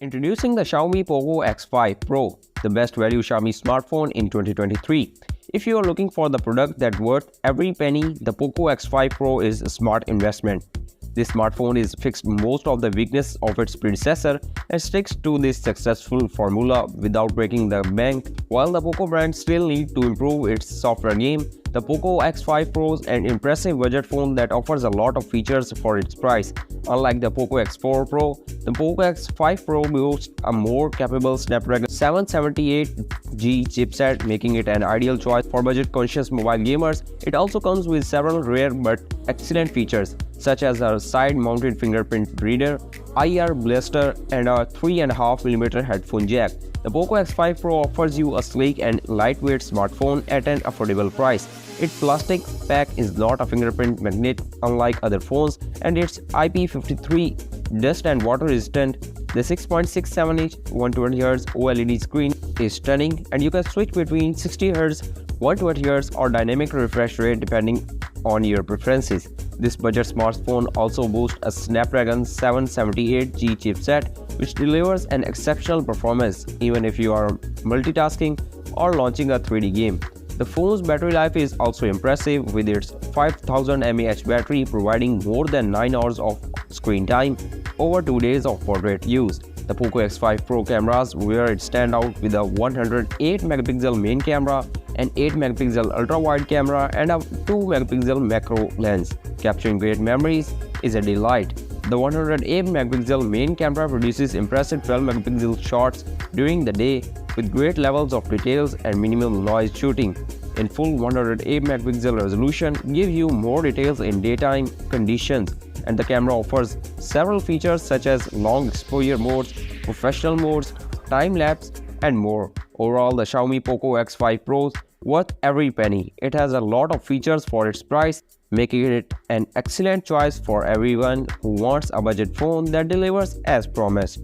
Introducing the Xiaomi Poco X5 Pro, the best value Xiaomi smartphone in 2023. If you are looking for the product that's worth every penny, the Poco X5 Pro is a smart investment. This smartphone is fixed most of the weakness of its predecessor and sticks to this successful formula without breaking the bank. While the Poco brand still needs to improve its software game, the Poco X5 Pro is an impressive budget phone that offers a lot of features for its price. Unlike the Poco X4 Pro, the Poco X5 Pro boasts a more capable Snapdragon 778G chipset, making it an ideal choice for budget-conscious mobile gamers. It also comes with several rare but excellent features, such as a side-mounted fingerprint reader, IR blaster, and a 3.5mm headphone jack. The Poco X5 Pro offers you a sleek and lightweight smartphone at an affordable price. Its plastic pack is not a fingerprint magnet unlike other phones, and it's IP53 dust and water resistant. The 6.67-inch 120Hz OLED screen is stunning, and you can switch between 60Hz, 120Hz or dynamic refresh rate depending on your preferences. This budget smartphone also boasts a Snapdragon 778G chipset, which delivers an exceptional performance even if you are multitasking or launching a 3D game. The phone's battery life is also impressive, with its 5000 mAh battery providing more than 9 hours of screen time over 2 days of portrait use. The Poco X5 Pro cameras where it stand out with a 108 megapixel main camera, an 8 megapixel ultra-wide camera, and a 2 megapixel macro lens. Capturing great memories is a delight. The 108 megapixel main camera produces impressive 12 megapixel shots during the day with great levels of details and minimal noise shooting. In full 108 megapixel resolution gives you more details in daytime conditions, and the camera offers several features such as long exposure modes, professional modes, time-lapse, and more. Overall, the Xiaomi Poco X5 Pro is worth every penny. It has a lot of features for its price, making it an excellent choice for everyone who wants a budget phone that delivers as promised.